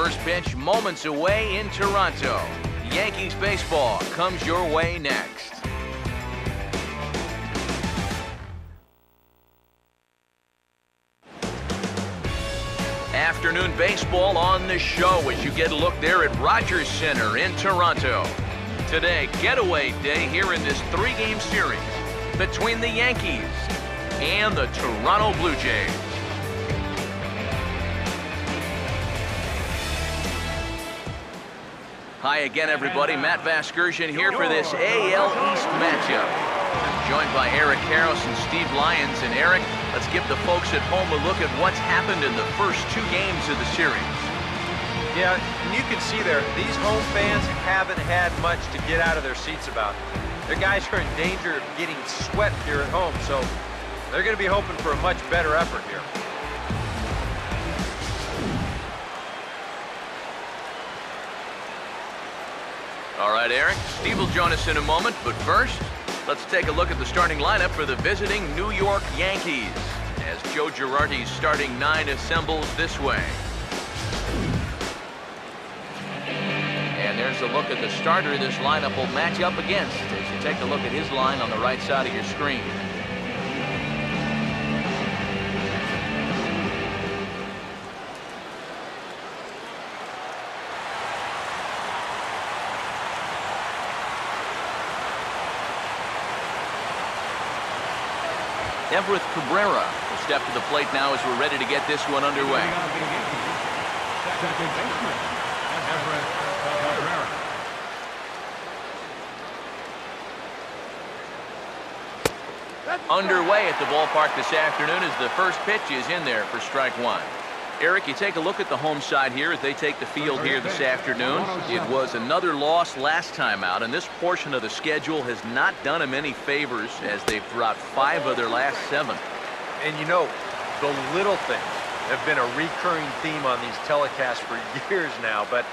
first pitch moments away in Toronto. Yankees baseball comes your way next. Afternoon baseball on the show as you get a look there at Rogers Center in Toronto. Today, getaway day here in this three-game series between the Yankees and the Toronto Blue Jays. Hi again, everybody. Matt Vasgersian here for this AL East matchup. I'm joined by Eric Karros and Steve Lyons. And Eric, let's give the folks at home a look at what's happened in the first two games of the series. Yeah, and you can see there, these home fans haven't had much to get out of their seats about. Their guys are in danger of getting swept here at home, so they're going to be hoping for a much better effort here. All right, Eric, Steve will join us in a moment, but first, let's take a look at the starting lineup for the visiting New York Yankees as Joe Girardi's starting nine assembles this way. And there's a look at the starter this lineup will match up against as you take a look at his line on the right side of your screen. Everett Cabrera will step to the plate now as we're ready to get this one underway. Underway at the ballpark this afternoon as the first pitch is in there for strike one. Eric, you take a look at the home side here as they take the field here this afternoon. It was another loss last time out, and this portion of the schedule has not done them any favors as they've dropped 5 of their last 7. And you know, the little things have been a recurring theme on these telecasts for years now, but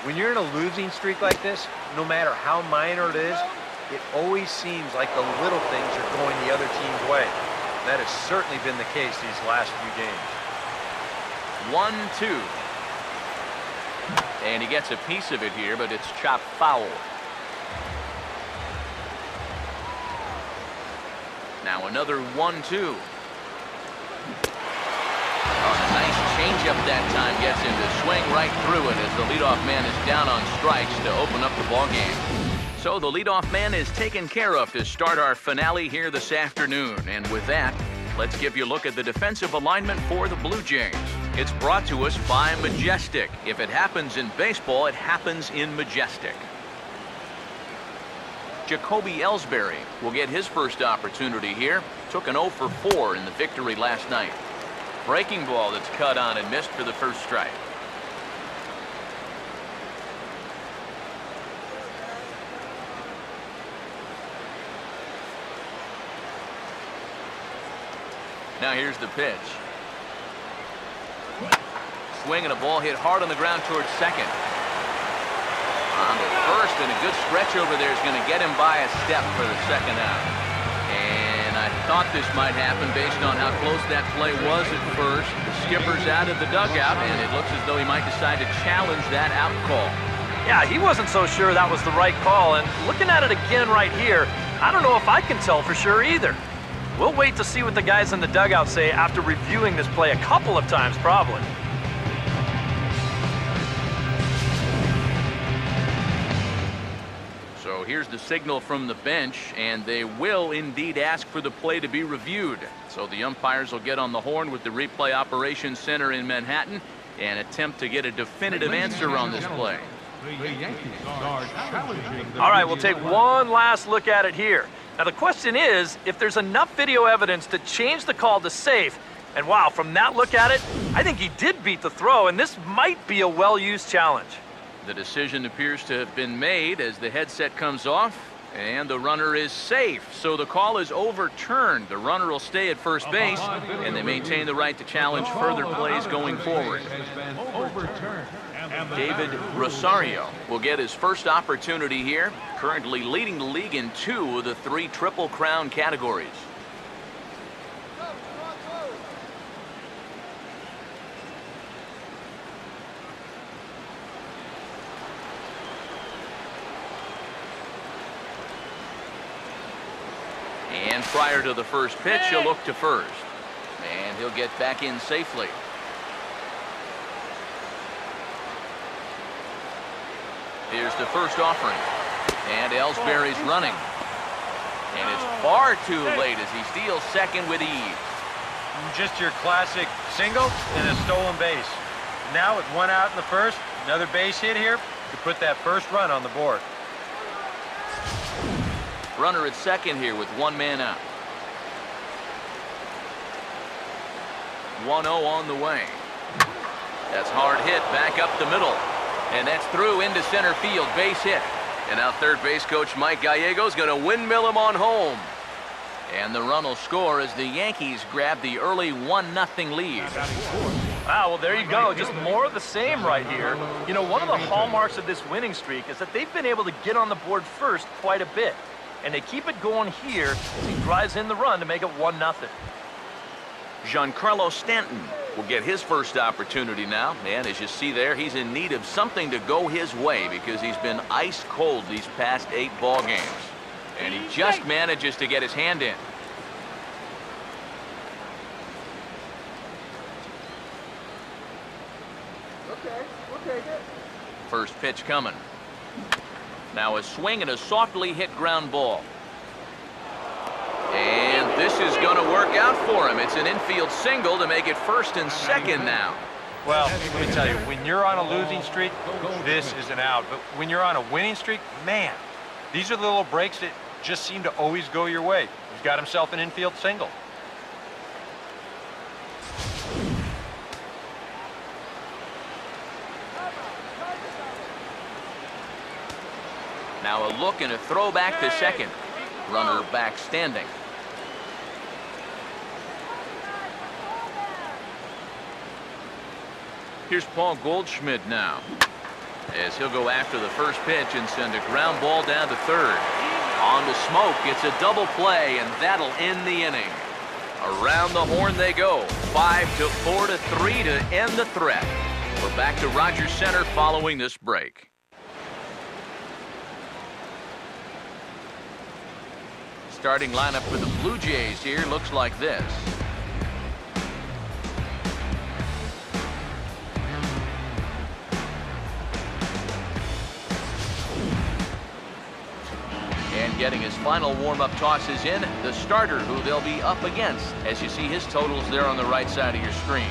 when you're in a losing streak like this, no matter how minor it is, it always seems like the little things are going the other team's way. That has certainly been the case these last few games. 1-2. And he gets a piece of it here, but it's chopped foul. Now another 1-2. A nice changeup that time gets him to swing right through it as the leadoff man is down on strikes to open up the ballgame. So the leadoff man is taken care of to start our finale here this afternoon. And with that, let's give you a look at the defensive alignment for the Blue Jays. It's brought to us by Majestic. If it happens in baseball, it happens in Majestic. Jacoby Ellsbury will get his first opportunity here. Took an 0 for 4 in the victory last night. Breaking ball that's cut on and missed for the first strike. Now here's the pitch. Swing and a ball hit hard on the ground towards second. On to first, and a good stretch over there is going to get him by a step for the second out. And I thought this might happen based on how close that play was at first. The skipper's out of the dugout, and it looks as though he might decide to challenge that out call. Yeah, he wasn't so sure that was the right call, and looking at it again right here, I don't know if I can tell for sure either. We'll wait to see what the guys in the dugout say after reviewing this play a couple of times, probably. So here's the signal from the bench, and they will indeed ask for the play to be reviewed. So the umpires will get on the horn with the replay operations center in Manhattan and attempt to get a definitive answer on this play. All right, we'll take one last look at it here. Now the question is, if there's enough video evidence to change the call to safe, and wow, from that look at it, I think he did beat the throw, and this might be a well-used challenge. The decision appears to have been made as the headset comes off, and the runner is safe. So the call is overturned. The runner will stay at first base, and they maintain the right to challenge further plays going forward. David Rosario will get his first opportunity here, currently leading the league in 2 of the 3 Triple Crown categories. And prior to the first pitch, he'll look to first. And he'll get back in safely. Here's the first offering. And Ellsbury's running. And it's far too late as he steals second with ease. Just your classic single and a stolen base. Now with one out in the first, another base hit here to put that first run on the board. Runner at second here with one man out. 1-0 on the way. That's hard hit back up the middle. And that's through into center field, base hit. And now third base coach Mike Gallego's going to windmill him on home. And the run will score as the Yankees grab the early 1-0 lead. Wow, well, there you go. Just more of the same right here. You know, one of the hallmarks of this winning streak is that they've been able to get on the board first quite a bit. And they keep it going here as he drives in the run to make it 1-0. Giancarlo Stanton will get his first opportunity now. And as you see there, he's in need of something to go his way because he's been ice cold these past 8 ball games. And he just manages to get his hand in. Okay, good. First pitch coming. Now a swing and a softly hit ground ball. And this is going to work out for him. It's an infield single to make it first and second now. Well, let me tell you, when you're on a losing streak, this is an out. But when you're on a winning streak, man, these are the little breaks that just seem to always go your way. He's got himself an infield single. Now a look and a throw back to second. Runner back standing. Here's Paul Goldschmidt now, as he'll go after the first pitch and send a ground ball down to third. On to Smoke. It's a double play, and that'll end the inning. Around the horn they go. 5-4-3 to end the threat. We're back to Rogers Center following this break. Starting lineup for the Blue Jays here looks like this. And getting his final warm-up tosses in, the starter who they'll be up against, as you see his totals there on the right side of your screen.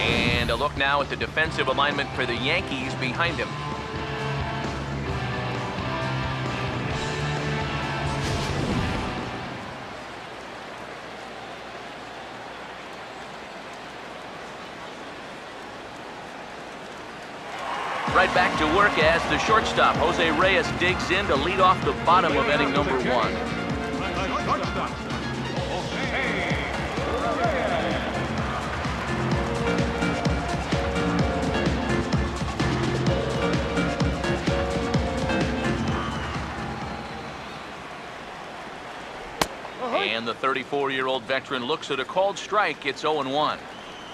And a look now at the defensive alignment for the Yankees behind him. Right back to work as the shortstop, Jose Reyes, digs in to lead off the bottom of inning number 1. And the 34-year-old veteran looks at a called strike. It's 0-1.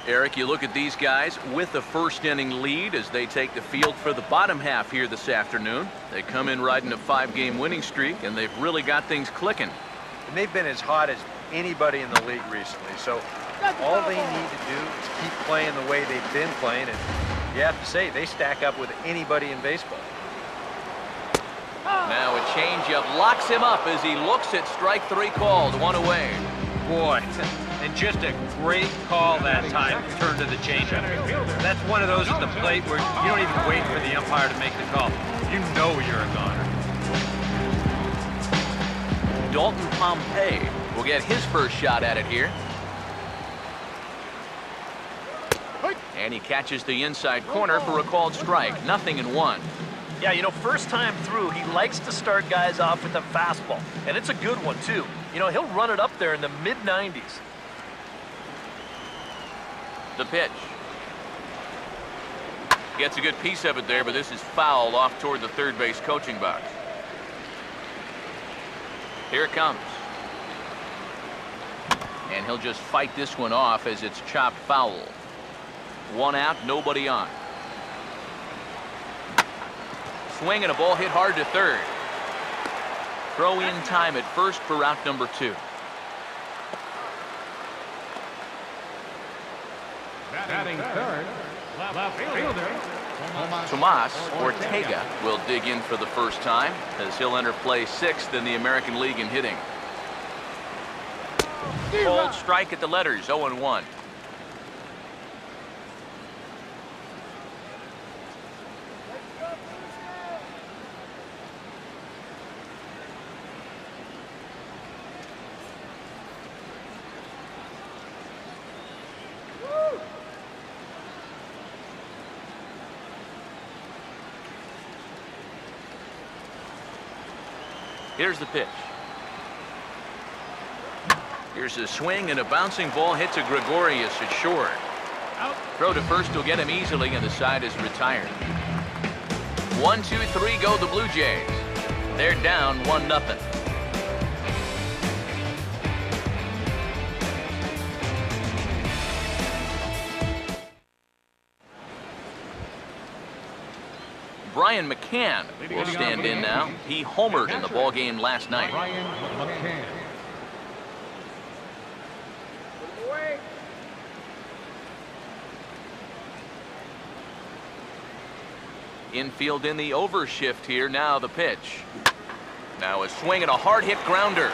Eric, you look at these guys with the first inning lead as they take the field for the bottom half here this afternoon. They come in riding a 5-game winning streak, and they've really got things clicking. And they've been as hot as anybody in the league recently. So all they need to do is keep playing the way they've been playing. And you have to say, they stack up with anybody in baseball. Now a changeup locks him up as he looks at strike 3 called, 1 away. Boy, and just a great call that time to turn to the changeup. That's one of those at the plate where you don't even wait for the umpire to make the call. You know you're a goner. Dalton Pompey will get his first shot at it here. And he catches the inside corner for a called strike. 0-1. Yeah, you know, first time through, he likes to start guys off with a fastball. And it's a good one, too. You know, he'll run it up there in the mid-90s. The pitch. Gets a good piece of it there, but this is foul off toward the third base coaching box. Here it comes. And he'll just fight this one off as it's chopped foul. 1 out, nobody on. Swing and a ball hit hard to third. Throw in time at first for out number 2. Batting third, left fielder, Tomas Ortega will dig in for the first time as he'll enter play 6th in the American League in hitting. Cold strike at the letters, 0-1. Here's the pitch. Here's a swing and a bouncing ball hit to Gregorius at short. Throw to first will get him easily and the side is retired. 1, 2, 3 go the Blue Jays. They're down 1-0. Brian McCann will stand in now. He homered in the ballgame last night. Brian McCann. Infield in the overshift here. Now the pitch. Now a swing and a hard hit grounder.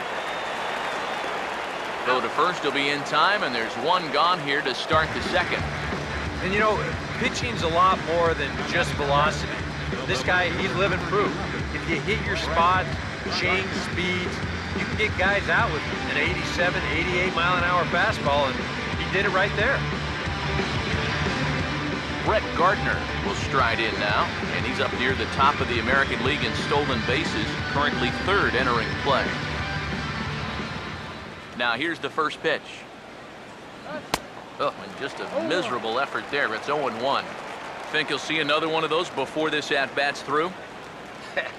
Go to first will be in time, and there's 1 gone here to start the second. And you know, pitching's a lot more than just velocity. This guy, he's living proof. If you hit your spot, change speeds, you can get guys out with an 87, 88 mile an hour fastball, and he did it right there. Brett Gardner will stride in now, and he's up near the top of the American League in stolen bases, currently 3rd entering play. Now here's the first pitch. Oh, and just a miserable effort there. It's 0-1. Think you'll see another one of those before this at-bat's through?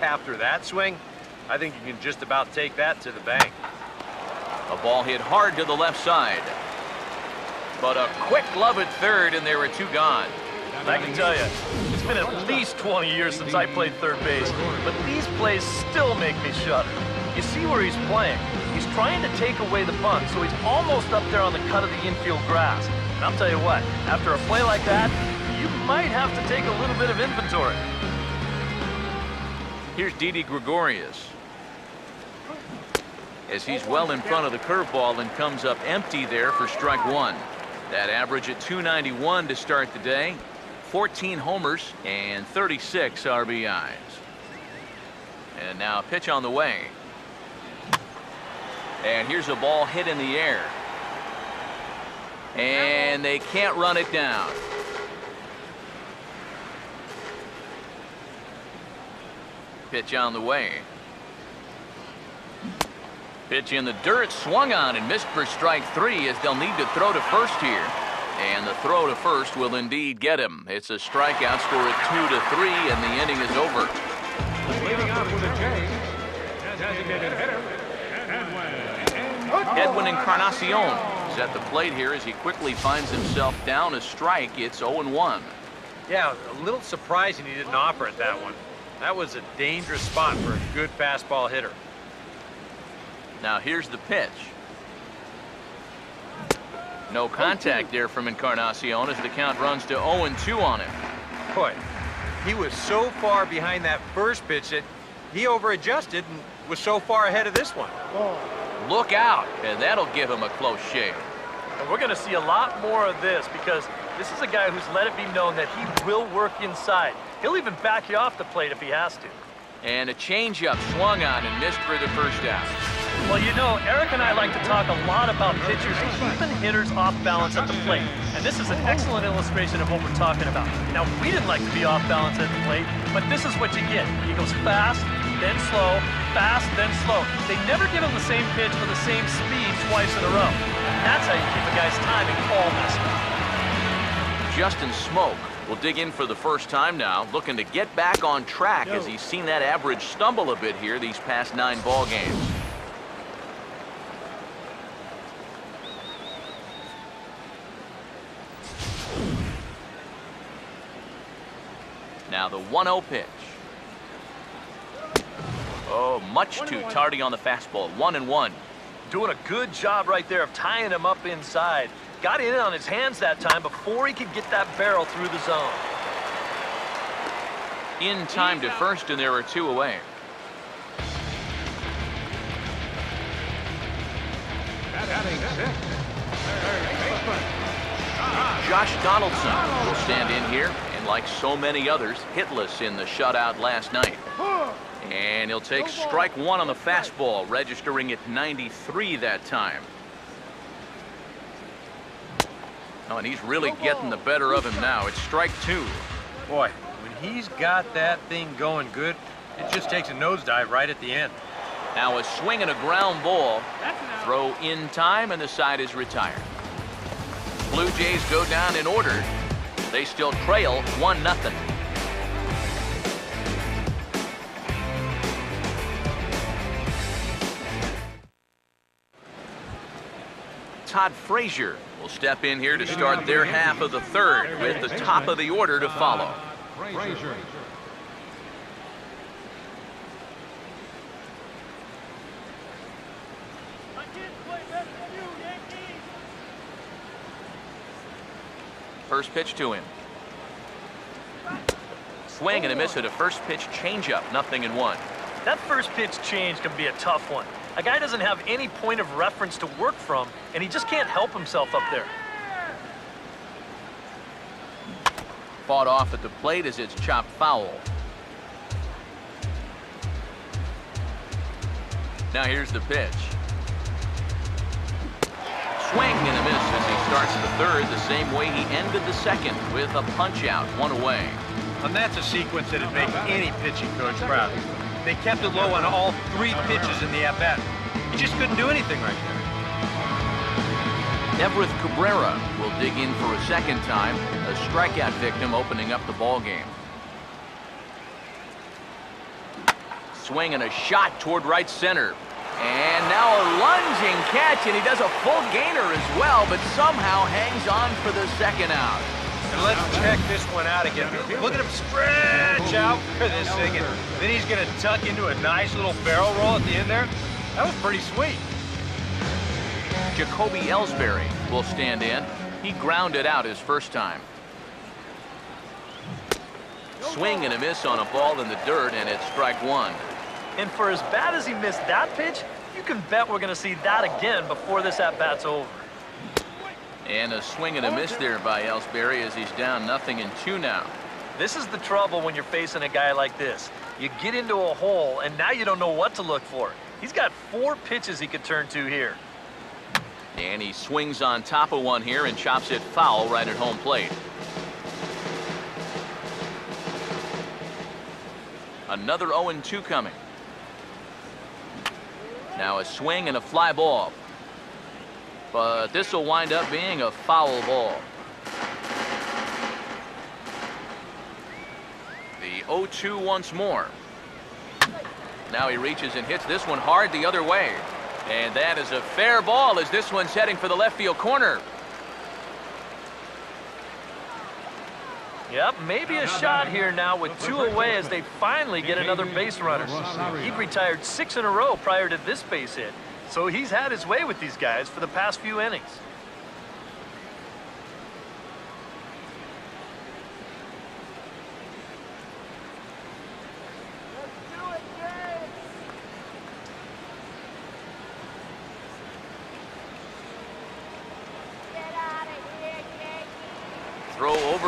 After that swing, I think you can just about take that to the bank. A ball hit hard to the left side. But a quick glove at third, and there were 2 gone. I can tell you, it's been at least 20 years since I played third base, but these plays still make me shudder. You see where he's playing. He's trying to take away the bunt, so he's almost up there on the cut of the infield grass. And I'll tell you what, after a play like that, you might have to take a little bit of inventory. Here's Didi Gregorius. As he's well in front of the curveball and comes up empty there for strike 1. That average at 291 to start the day. 14 homers and 36 RBIs. And now a pitch on the way. And here's a ball hit in the air. And they can't run it down. Pitch on the way. Pitch in the dirt, swung on and missed for strike 3 as they'll need to throw to first here. And the throw to first will indeed get him. It's a strikeout, score at 2-3, and the inning is over. Leading off with a J, designated hitter, Edwin Encarnacion is at the plate here as he quickly finds himself down a strike. It's 0-1. Yeah, a little surprising he didn't offer it that one. That was a dangerous spot for a good fastball hitter. Now here's the pitch. No contact there from Encarnacion as the count runs to 0-2 on him. Boy, he was so far behind that first pitch that he over-adjusted and was so far ahead of this one. Look out, and that'll give him a close shave. And we're going to see a lot more of this because this is a guy who's let it be known that he will work inside. He'll even back you off the plate if he has to. And a changeup swung on and missed for the first out. Well, you know, Eric and I like to talk a lot about pitchers keeping hitters off balance at the plate. And this is an excellent illustration of what we're talking about. Now, we didn't like to be off balance at the plate, but this is what you get. He goes fast, then slow, fast, then slow. They never give him the same pitch with the same speed twice in a row. And that's how you keep a guy's timing all messed up. Justin Smoke will dig in for the first time now, looking to get back on track as he's seen that average stumble a bit here these past 9 ball games. Now the 1-0 pitch. Oh, much too tardy on the fastball. 1-1. Doing a good job right there of tying him up inside. Got in on his hands that time before he could get that barrel through the zone. In time to first, and there are 2 away. Batting six. Third baseman. Josh Donaldson will stand in here, and like so many others, hitless in the shutout last night. And he'll take strike 1 on the fastball, registering at 93 that time. Oh, and he's really getting the better of him now. It's strike 2. Boy, when he's got that thing going good, it just takes a nosedive right at the end. Now a swing and a ground ball. Throw in time, and the side is retired. Blue Jays go down in order. They still trail 1-0. Todd Frazier will step in here to start their half of the third, with the top of the order to follow. Frazier. First pitch to him. Swing and a miss at a first pitch changeup, 0-1. That first pitch change can be a tough one. A guy doesn't have any point of reference to work from, and he just can't help himself up there. Fought off at the plate as it's chopped foul. Now here's the pitch. Swing and a miss as he starts the third the same way he ended the second, with a punch out, 1 away. And that's a sequence that'd make any pitching coach proud. They kept it low on all 3 pitches in the at-bat. He just couldn't do anything right there. Everett Cabrera will dig in for a second time, a strikeout victim opening up the ball game. Swing and a shot toward right center. And now a lunging catch, and he does a full gainer as well, but somehow hangs on for the second out. And let's check this one out again. Look at him stretch out for this thing, and then he's going to tuck into a nice little barrel roll at the end there. That was pretty sweet. Jacoby Ellsbury will stand in. He grounded out his first time. Swing and a miss on a ball in the dirt, and it's strike 1. And for as bad as he missed that pitch, you can bet we're going to see that again before this at-bat's over. And a swing and a miss there by Ellsbury as he's down 0-2 now. This is the trouble when you're facing a guy like this. You get into a hole, and now you don't know what to look for. He's got 4 pitches he could turn to here. And he swings on top of one here and chops it foul right at home plate. Another 0-2 coming. Now a swing and a fly ball. But this will wind up being a foul ball. The 0-2 once more. Now he reaches and hits this one hard the other way. And that is a fair ball as this one's heading for the left field corner. Yep, maybe a shot here now with 2 away as they finally get another base runner. He'd retired 6 in a row prior to this base hit, so he's had his way with these guys for the past few innings.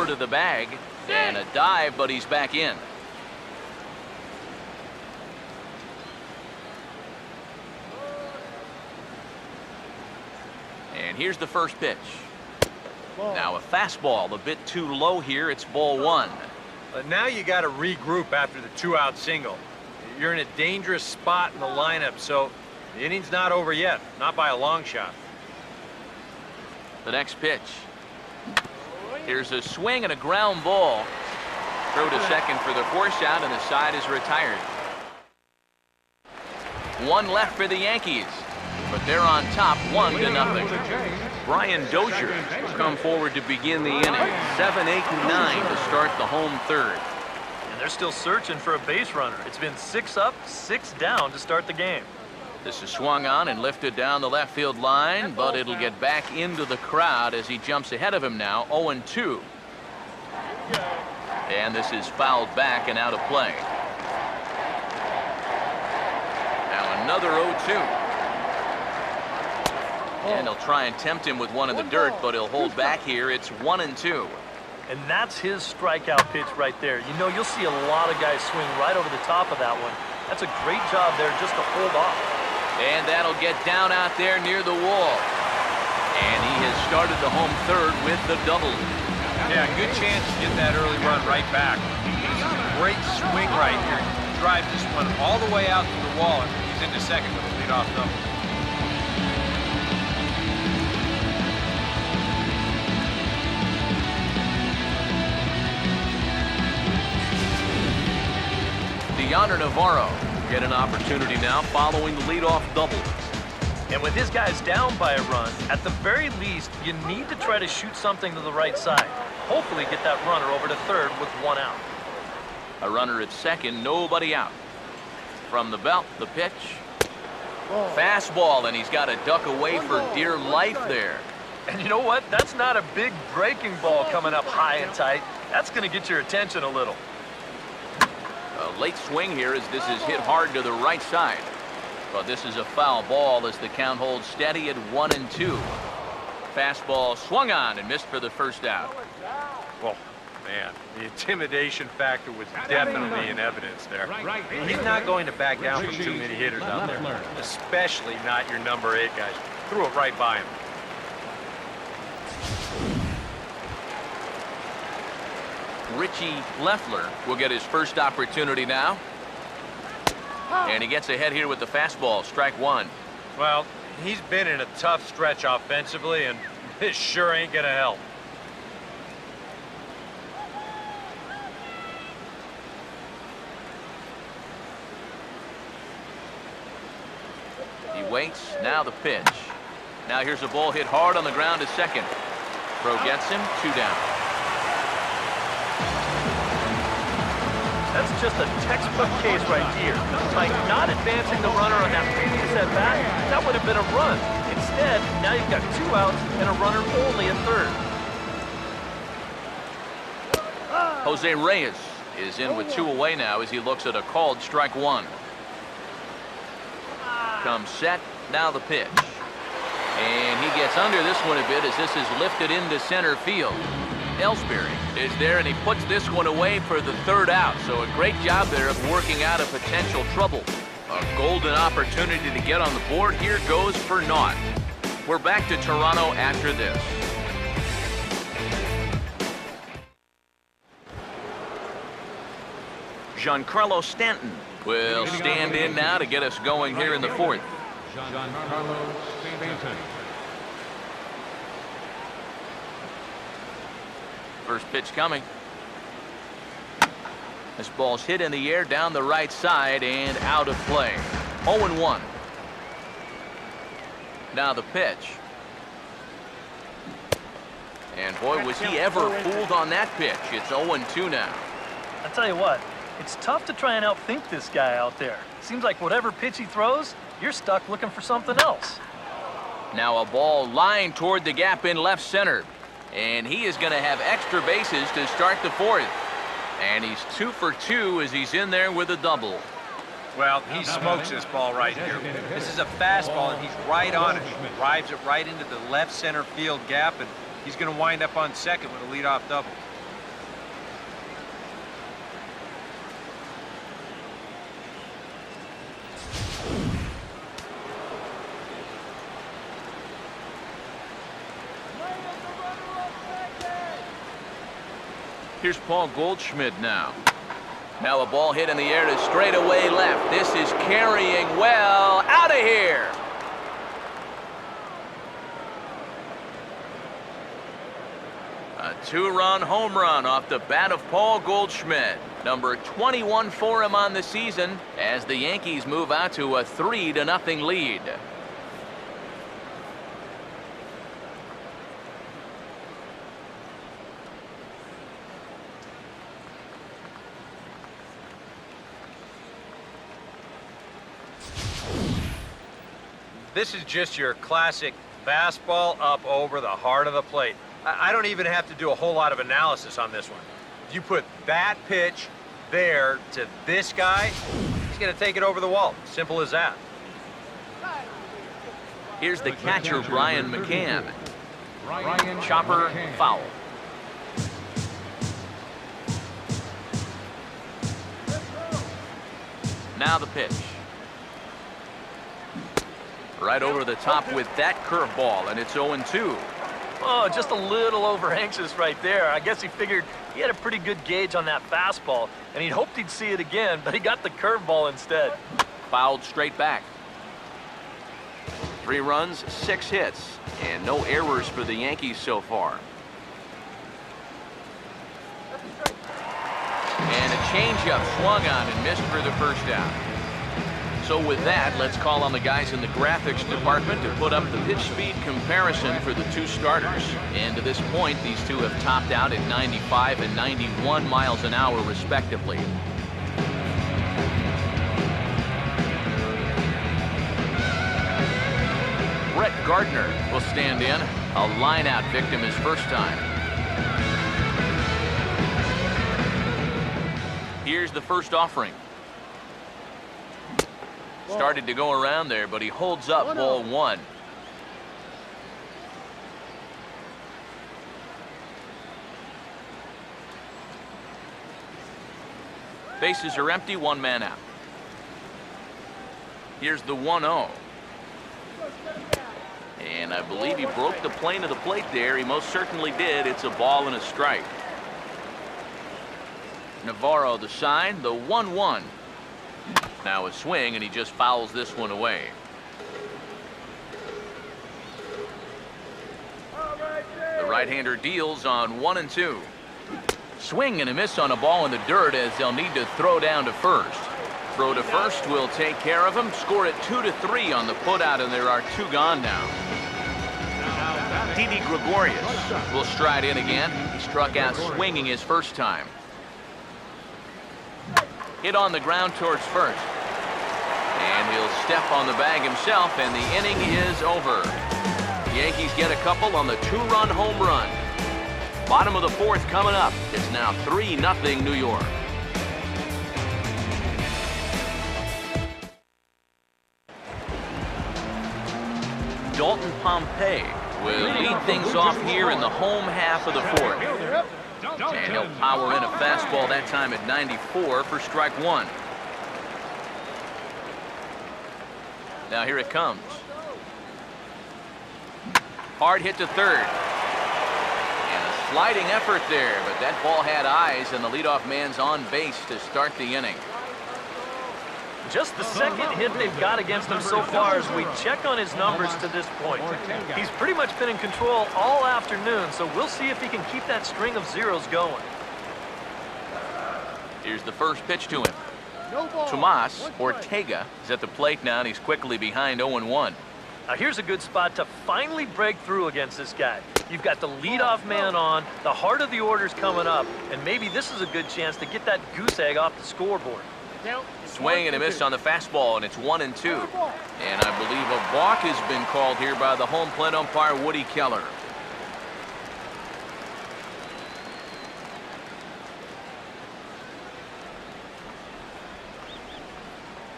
over to the bag. And a dive, but he's back in. And here's the first pitch. Now a fastball, a bit too low here. It's ball one. But now you got to regroup after the 2-out single. You're in a dangerous spot in the lineup, so the inning's not over yet, not by a long shot. The next pitch. Here's a swing and a ground ball. Throw to second for the force out, and the side is retired. One left for the Yankees, but they're on top 1-0. Brian Dozier will come forward to begin the inning. 7, 8, and 9 to start the home third. And they're still searching for a base runner. It's been 6 up, 6 down to start the game. This is swung on and lifted down the left field line, but it'll get back into the crowd as he jumps ahead of him now, 0-2. And this is fouled back and out of play. Now another 0-2. And he'll try and tempt him with one in the dirt, but he'll hold back here. It's 1-2. And that's his strikeout pitch right there. You know, you'll see a lot of guys swing right over the top of that one. That's a great job there just to hold off. And that'll get down out there near the wall. And he has started the home third with the double. Yeah, good chance to get that early run right back. This is a great swing right here. He drives this one all the way out to the wall, and he's into second with a leadoff double. Yonder Navarro get an opportunity now following the leadoff double. And with his guys down by a run, at the very least, you need to try to shoot something to the right side. Hopefully get that runner over to third with 1 out. A runner at second, nobody out. From the belt, the pitch. Fastball, and he's got to duck away for dear life there. And you know what? That's not a big breaking ball coming up high and tight. That's going to get your attention a little. A late swing here as this is hit hard to the right side. But this is a foul ball as the count holds steady at 1-2. Fastball swung on and missed for the first out. Well, man, the intimidation factor was definitely in evidence there. He's not going to back down from too many hitters out there, especially not your number 8 guys. Threw it right by him. Richie Leffler will get his first opportunity now. And he gets ahead here with the fastball, strike one. Well, he's been in a tough stretch offensively, and this sure ain't gonna help. He waits, now the pitch. Now here's a ball hit hard on the ground to second. Throw gets him, 2 down. That's just a textbook case right here. By not advancing the runner on that previous at-bat, that would have been a run. Instead, now you've got 2 outs and a runner only at third. Jose Reyes is in with 2 away now as he looks at a called strike one. Comes set, now the pitch. And he gets under this one a bit as this is lifted into center field. Ellsbury is there, and he puts this one away for the 3rd out. So a great job there of working out a potential trouble. A golden opportunity to get on the board here goes for naught. We're back to Toronto after this. Giancarlo Stanton will stand in now to get us going here in the 4th. Giancarlo Stanton. First pitch coming. This ball's hit in the air down the right side and out of play. 0-1. Now the pitch. And boy, was he ever fooled on that pitch. It's 0-2 now. I tell you what, it's tough to try and outthink this guy out there. Seems like whatever pitch he throws, you're stuck looking for something else. Now a ball lined toward the gap in left center. And he is going to have extra bases to start the 4th. And he's 2 for 2 as he's in there with a double. Well, he smokes this ball right here. This is a fastball, and he's right on it. Drives it right into the left center field gap, and he's going to wind up on second with a leadoff double. Here's Paul Goldschmidt now. Now a ball hit in the air to straightaway left. This is carrying well. Out of here. A two-run home run off the bat of Paul Goldschmidt. Number 21 for him on the season as the Yankees move out to a 3-0 lead. This is just your classic fastball up over the heart of the plate. I don't even have to do a whole lot of analysis on this one. You put that pitch there to this guy, he's going to take it over the wall. Simple as that. Here's the catcher, Brian McCann. Brian Chopper McCann. foul. Now the pitch. Right over the top with that curveball, and it's 0-2. Oh, just a little over anxious right there. I guess he figured he had a pretty good gauge on that fastball, and he'd hoped he'd see it again, but he got the curveball instead. Fouled straight back. 3 runs, 6 hits, and no errors for the Yankees so far. And a changeup swung on and missed for the first out. So with that, let's call on the guys in the graphics department to put up the pitch speed comparison for the two starters. And to this point, these two have topped out at 95 and 91 miles an hour respectively. Brett Gardner will stand in, a line-out victim his first time. Here's the first offering. Started to go around there, but he holds up ball 1. Bases are empty, 1 man out. Here's the 1-0. And I believe he broke the plane of the plate there. He most certainly did. It's a ball and a strike. Navarro the sign, the 1-1. Now a swing, and he just fouls this one away. The right-hander deals on 1-2. Swing and a miss on a ball in the dirt as they'll need to throw down to first. Throw to first will take care of him. Score it 2-3 on the putout, and there are 2 gone now. Didi Gregorius will stride in again. He struck out swinging his first time. Hit on the ground towards first. And he'll step on the bag himself, and the inning is over. The Yankees get a couple on the 2-run home run. Bottom of the 4th coming up. It's now 3-0 New York. Dalton Pompey will lead things off here in the home half of the 4th. And he'll power in a fastball that time at 94 for strike 1. Now here it comes. Hard hit to third. And a sliding effort there, but that ball had eyes, and the leadoff man's on base to start the inning. Just the second hit they've got against him so far as we check on his numbers to this point. He's pretty much been in control all afternoon, so we'll see if he can keep that string of zeros going. Here's the first pitch to him. Tomas Ortega is at the plate now, and he's quickly behind 0-1. Now here's a good spot to finally break through against this guy. You've got the leadoff man on, the heart of the order's coming up, and maybe this is a good chance to get that goose egg off the scoreboard. Swing and a miss on the fastball, and it's 1-2. And I believe a balk has been called here by the home plate umpire, Woody Keller.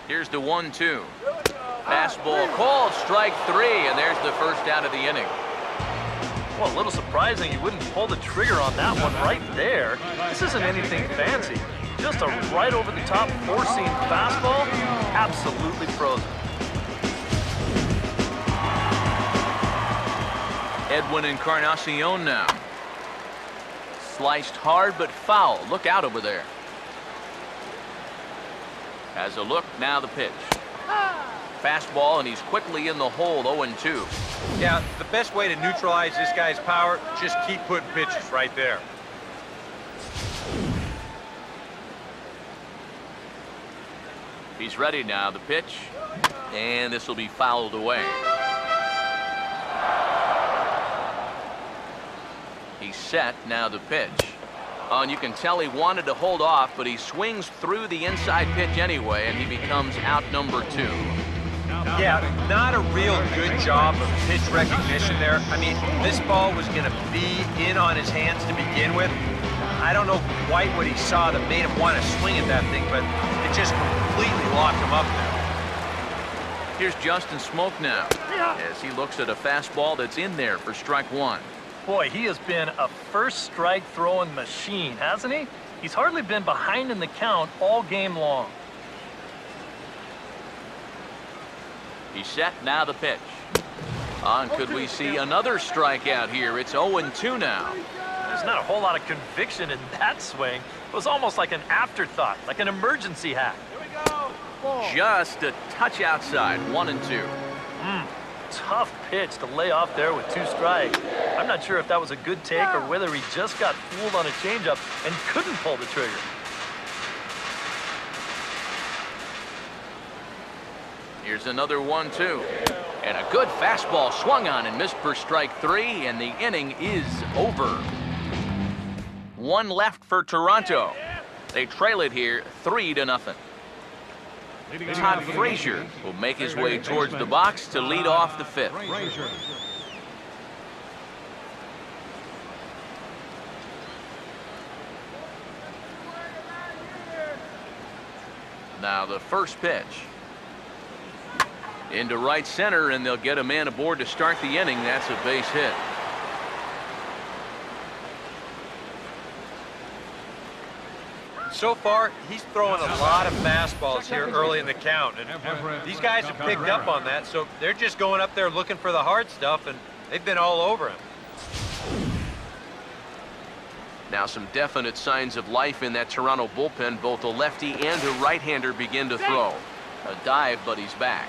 Here's the 1-2. Fastball called, strike 3, and there's the first out of the inning. Well, a little surprising you wouldn't pull the trigger on that one right there. This isn't anything fancy. Just a right over the top 4-seam fastball. Absolutely frozen. Edwin Encarnacion now. Sliced hard but foul. Look out over there. Has a look, now the pitch. Fastball, and he's quickly in the hole, 0-2. Yeah, the best way to neutralize this guy's power, just keep putting pitches right there. He's ready now, the pitch. And this will be fouled away. He's set, now the pitch. Oh, and you can tell he wanted to hold off, but he swings through the inside pitch anyway, and he becomes out number 2. Yeah, not a real good job of pitch recognition there. I mean, this ball was going to be in on his hands to begin with. I don't know quite what he saw that made him want to swing at that thing, but it just completely locked him up there. Here's Justin Smoak now, as he looks at a fastball that's in there for strike 1. Boy, he has been a first strike throwing machine, hasn't he? He's hardly been behind in the count all game long. He's set, now the pitch. And could we see another strikeout here? It's 0-2 now. There's not a whole lot of conviction in that swing. It was almost like an afterthought, like an emergency hack. Just a touch outside, 1-2. Tough pitch to lay off there with 2 strikes. I'm not sure if that was a good take or whether he just got fooled on a changeup and couldn't pull the trigger. Here's another 1-2. And a good fastball swung on and missed for strike 3, and the inning is over. 1 left for Toronto. They trail it here 3-0. Todd Frazier will make his way towards the box to lead off the 5th. Now the first pitch. Into right center, and they'll get a man aboard to start the inning. That's a base hit. So far, he's throwing a lot of fastballs here early in the count, and these guys have picked up on that, so they're just going up there looking for the hard stuff, and they've been all over him. Now some definite signs of life in that Toronto bullpen. Both a lefty and a right-hander begin to throw. A dive, but he's back.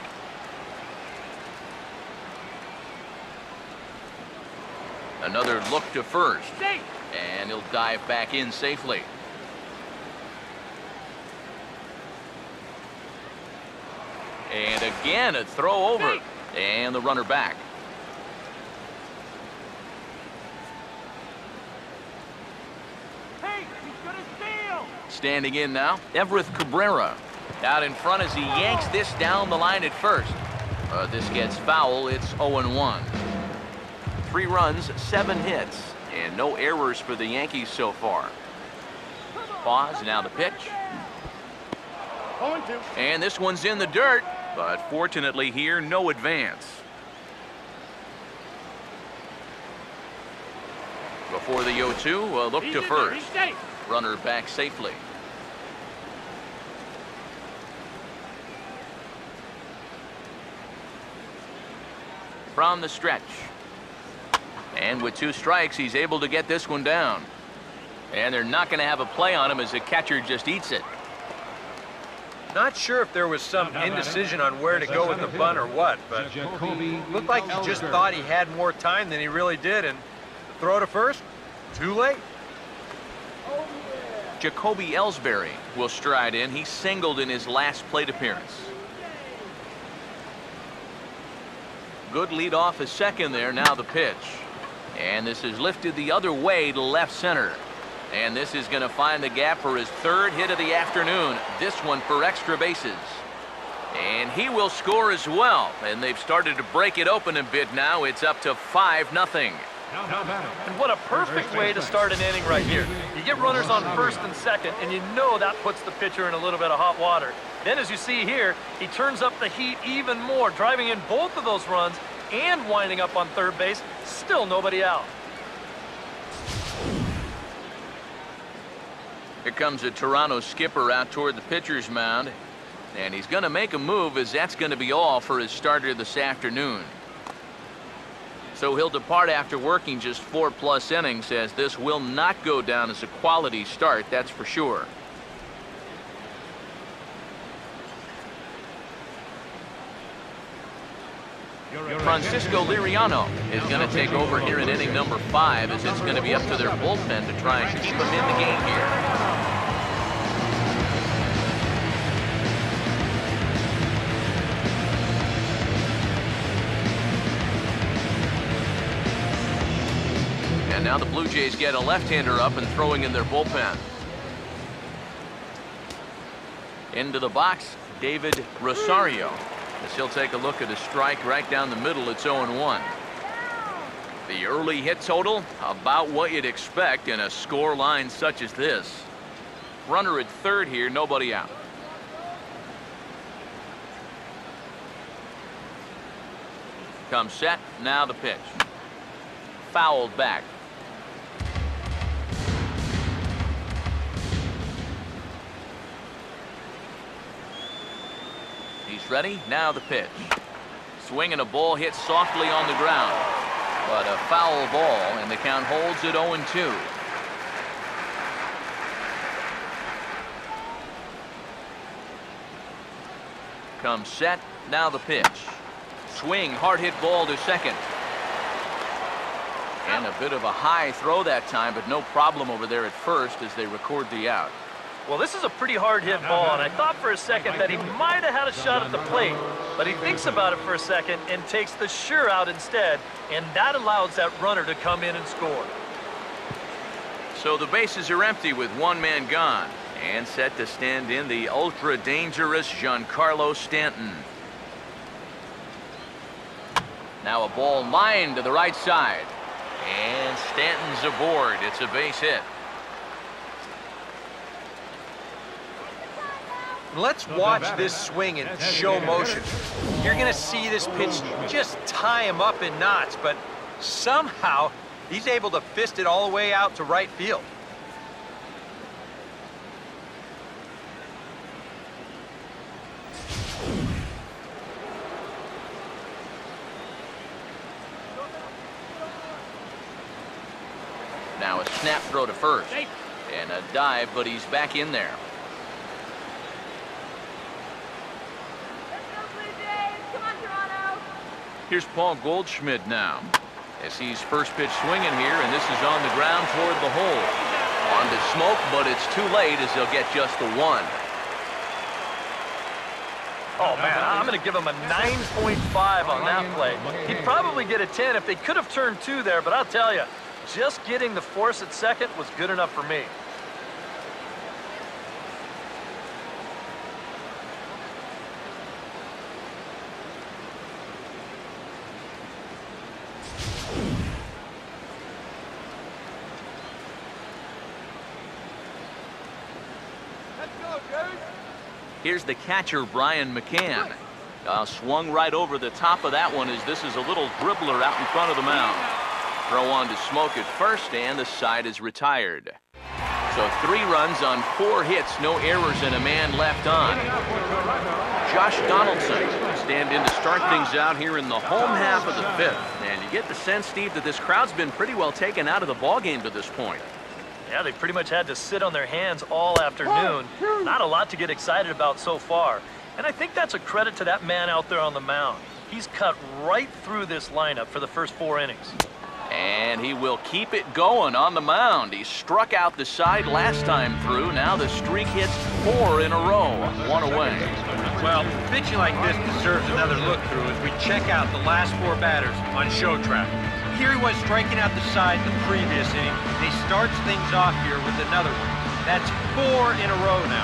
Another look to first, and he'll dive back in safely. And again, a throw over, and the runner back. Hey, he's gonna steal! Standing in now, Everett Cabrera. Out in front as he yanks this down the line at first. This gets foul, it's 0-1. 3 runs, 7 hits, and no errors for the Yankees so far. Pause, now the pitch. 0-2. And this one's in the dirt, but fortunately here, no advance. Before the 0-2, a look to first. He's safe. Runner back safely. From the stretch. And with 2 strikes, he's able to get this one down. And they're not going to have a play on him as the catcher just eats it. Not sure if there was some indecision on where to go with the bunt or what, but looked like he just thought he had more time than he really did, and the throw to first, too late. Jacoby Ellsbury will stride in. He singled in his last plate appearance. Good lead off his second there, now the pitch. And this is lifted the other way to left center. And this is going to find the gap for his 3rd hit of the afternoon. This one for extra bases. And he will score as well. And they've started to break it open a bit now. It's up to 5-0. And what a perfect way to start an inning right here. You get runners on first and second, and you know that puts the pitcher in a little bit of hot water. Then, as you see here, he turns up the heat even more, driving in both of those runs and winding up on third base. Still nobody out. Here comes a Toronto skipper out toward the pitcher's mound. And he's going to make a move, as that's going to be all for his starter this afternoon. So he'll depart after working just 4+ innings, as this will not go down as a quality start, that's for sure. Francisco Liriano is going to take over here in inning number 5, as it's going to be up to their bullpen to try and keep him in the game here. And now the Blue Jays get a left-hander up and throwing in their bullpen. Into the box, David Rosario, as he'll take a look at a strike right down the middle. It's 0-1. The early hit total, about what you'd expect in a score line such as this. Runner at third here, nobody out. Comes set, now the pitch. Fouled back. He's ready, now the pitch. Swinging a ball hit softly on the ground, but a foul ball, and the count holds at 0-2. Comes set, now the pitch. Swing, hard hit ball to second. And a bit of a high throw that time, but no problem over there at first as they record the out. Well, this is a pretty hard hit ball, and I thought for a second that he might have had a shot at the plate, but he thinks about it for a second and takes the sure out instead, and that allows that runner to come in and score. So the bases are empty with one man gone, and set to stand in the ultra-dangerous Giancarlo Stanton. Now a ball lined to the right side, and Stanton's aboard. It's a base hit. Let's watch this swing in show motion. You're going to see this pitch just tie him up in knots, but somehow he's able to fist it all the way out to right field. Now a snap throw to first, and a dive, but he's back in there. Here's Paul Goldschmidt now, as he's first pitch swinging here, and this is on the ground toward the hole. On to Smoke, but it's too late as they'll get just the one. Oh, man, I'm going to give him a 9.5 on that play. He'd probably get a 10 if they could have turned 2 there, but I'll tell you, just getting the force at second was good enough for me. Here's the catcher, Brian McCann. Swung right over the top of that one, as this is a little dribbler out in front of the mound. Throw on to Smoke at first, and the side is retired. So 3 runs on 4 hits, no errors, and a man left on. Josh Donaldson stand in to start things out here in the home half of the 5th. And you get the sense, Steve, that this crowd's been pretty well taken out of the ballgame to this point. Yeah, they pretty much had to sit on their hands all afternoon. Not a lot to get excited about so far. And I think that's a credit to that man out there on the mound. He's cut right through this lineup for the first 4 innings. And he will keep it going on the mound. He struck out the side last time through. Now the streak hits 4 in a row. 1 away. Well, pitching like this deserves another look through as we check out the last 4 batters on Show Track. Here he was striking out the side the previous inning, and he starts things off here with another one. That's 4 in a row now.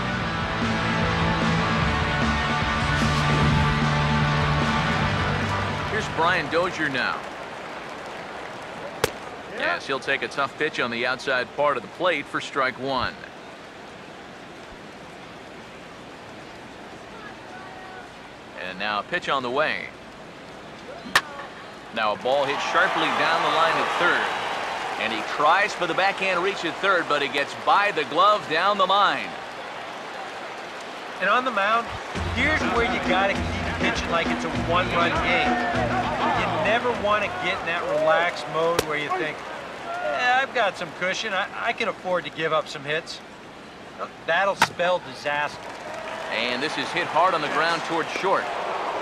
Here's Brian Dozier now. Yes, he'll take a tough pitch on the outside part of the plate for strike 1. And now a pitch on the way. Now a ball hit sharply down the line at third. And he tries for the backhand reach at third, but he gets by the glove down the line. And on the mound, here's where you got to keep pitching like it's a 1-run game. You ever want to get in that relaxed mode where you think, I've got some cushion, I can afford to give up some hits? That'll spell disaster. And this is hit hard on the ground towards short.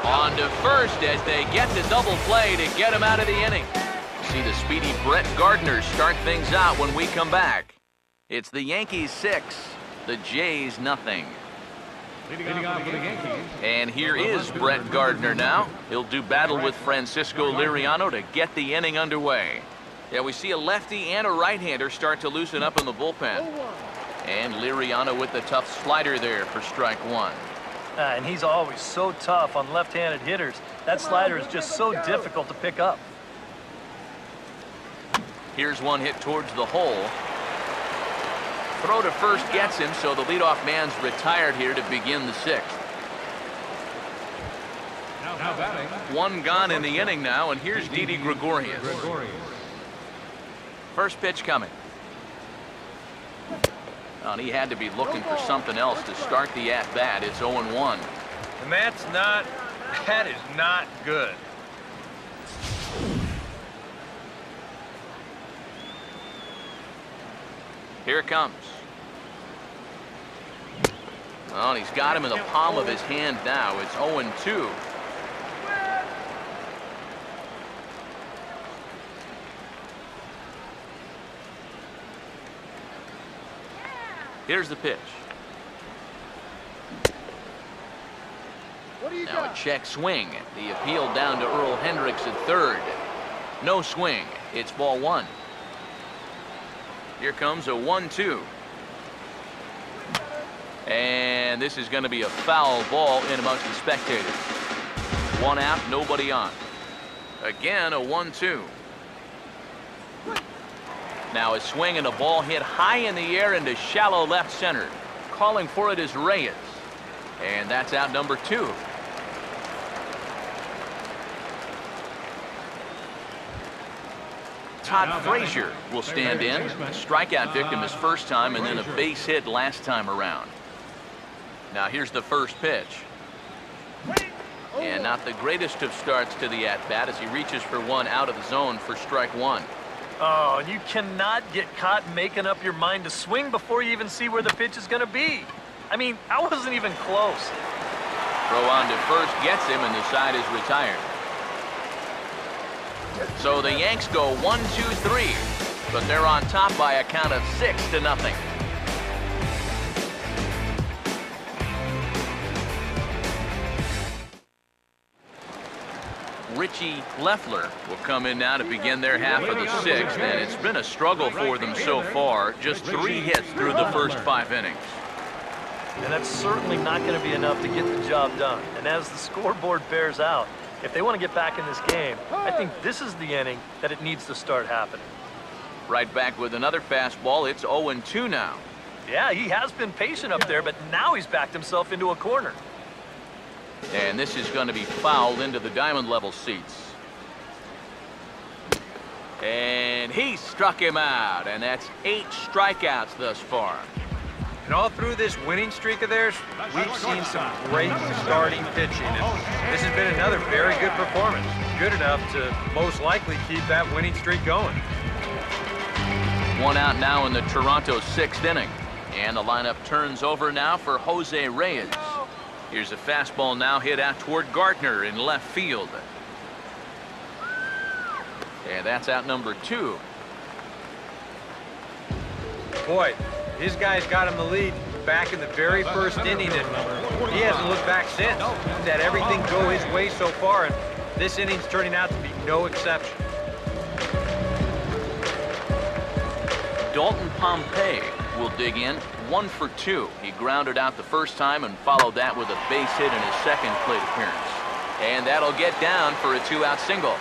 On to first as they get the double play to get him out of the inning. See the speedy Brett Gardner start things out when we come back. It's the Yankees 6, the Jays nothing. Leading off for the Yankees. And here is Brett Gardner now. He'll do battle with Francisco Liriano to get the inning underway. Yeah, we see a lefty and a right-hander start to loosen up in the bullpen. And Liriano with the tough slider there for strike one. And he's always so tough on left-handed hitters. That slider is just so difficult to pick up. Here's one hit towards the hole. Throw to first gets him, so the leadoff man's retired here to begin the sixth. Now batting. One gone in the inning now, and here's Didi Gregorius. First pitch coming. And he had to be looking for something else to start the at-bat. It's 0-1. And that is not good. Here it comes. Well, he's got him in the palm of his hand now. It's 0-2. Here's the pitch. What do you Now a got? check swing. The appeal down to Earl Hendricks at third. No swing. It's ball one. Here comes a 1-2. And this is going to be a foul ball in amongst the spectators. One out, nobody on. Again, a 1-2. Now a swing and a ball hit high in the air into shallow left center. Calling for it is Reyes. And that's out number 2. Todd Frazier will stand in. A strikeout victim his first time and then a base hit last time around. Now here's the first pitch. And not the greatest of starts to the at-bat as he reaches for one out of the zone for strike one. Oh, and you cannot get caught making up your mind to swing before you even see where the pitch is going to be. I mean, I wasn't even close. Throw on to first gets him and the side is retired. So the Yanks go 1-2-3, but they're on top by a count of 6-0. Richie Leffler will come in now to begin their half of the sixth, and it's been a struggle for them so far. Just 3 hits through the first 5 innings. And that's certainly not going to be enough to get the job done. And as the scoreboard bears out, if they want to get back in this game, I think this is the inning that it needs to start happening. Right back with another fastball. It's 0-2 now. Yeah, he has been patient up there, but now he's backed himself into a corner. And this is going to be fouled into the diamond level seats. And he struck him out, and that's 8 strikeouts thus far. And all through this winning streak of theirs, we've seen some great starting pitching. And this has been another very good performance. Good enough to most likely keep that winning streak going. One out now in the Toronto 6th inning. And the lineup turns over now for Jose Reyes. Here's a fastball now hit out toward Gardner in left field. And that's out number 2. Boy, his guys got him the lead back in the very first inning, and he hasn't looked back since. He's had everything go his way so far, and this inning's turning out to be no exception. Dalton Pompey will dig in. 1 for 2. He grounded out the first time and followed that with a base hit in his second plate appearance. And that'll get down for a 2-out single.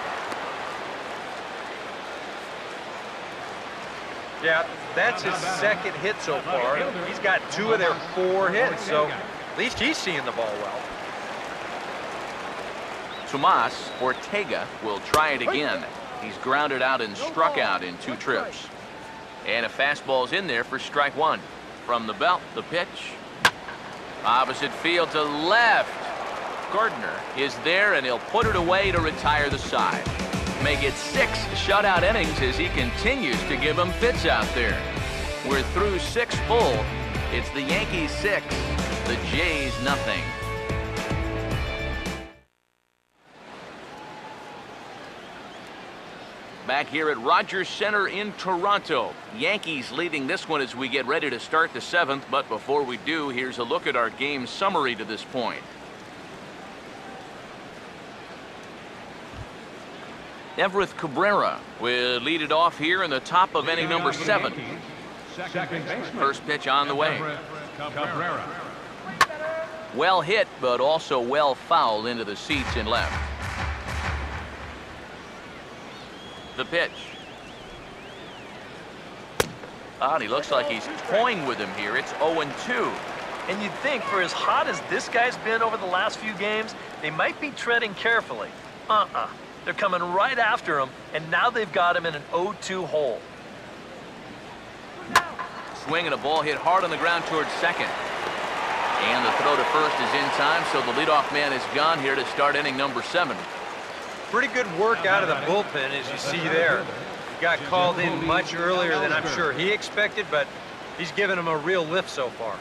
Yeah, that's his second hit so far. He's got 2 of their 4 hits, so at least he's seeing the ball well. Tomas Ortega will try it again. He's grounded out and struck out in 2 trips. And a fastball's in there for strike 1. From the belt, the pitch. Opposite field to left. Gardner is there, and he'll put it away to retire the side. make it 6 shutout innings as he continues to give them fits out there. We're through 6 full. It's the Yankees 6, the Jays nothing. Back here at Rogers Center in Toronto. Yankees leading this one as we get ready to start the 7th. But before we do, here's a look at our game summary to this point. Everett Cabrera will lead it off here in the top of inning number 7. First pitch on the way. Cabrera. Well hit, but also well fouled into the seats in left. The pitch. And he looks like he's toying with him here. It's 0-2. And you'd think for as hot as this guy's been over the last few games, they might be treading carefully. They're coming right after him, and now they've got him in an 0-2 hole. Swing and a ball hit hard on the ground towards second. And the throw to first is in time, so the leadoff man is gone here to start inning number 7. Pretty good work out of the bullpen, as you see there. He got called in much earlier than I'm sure he expected, but he's given him a real lift so far.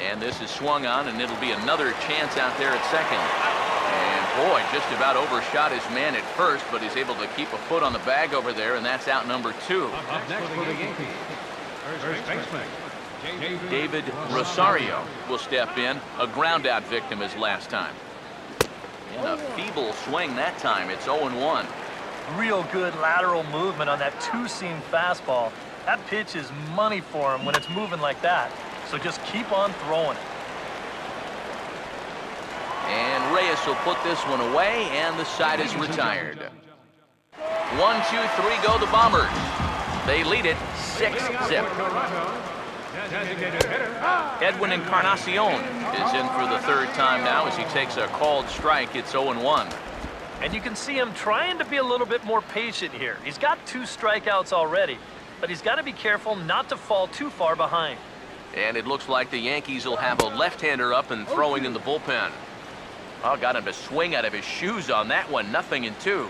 And this is swung on, and it'll be another chance out there at second. And boy, just about overshot his man at first, but he's able to keep a foot on the bag over there, and that's out number 2. Up next for the Yankees, first baseman, David Rosario will step in. A ground-out victim as last time. And a feeble swing that time. It's 0-1. Real good lateral movement on that two-seam fastball. That pitch is money for him when it's moving like that. So just keep on throwing it. And Reyes will put this one away, and the side is retired. 1, 2, 3 go the Bombers. They lead it 6-zip. designated hitter. Edwin Encarnacion is in for the 3rd time now as he takes a called strike. It's 0-1. And you can see him trying to be a little bit more patient here. He's got 2 strikeouts already, but he's got to be careful not to fall too far behind. And it looks like the Yankees will have a left-hander up and throwing in the bullpen. Oh, got him to swing out of his shoes on that one. 0-2.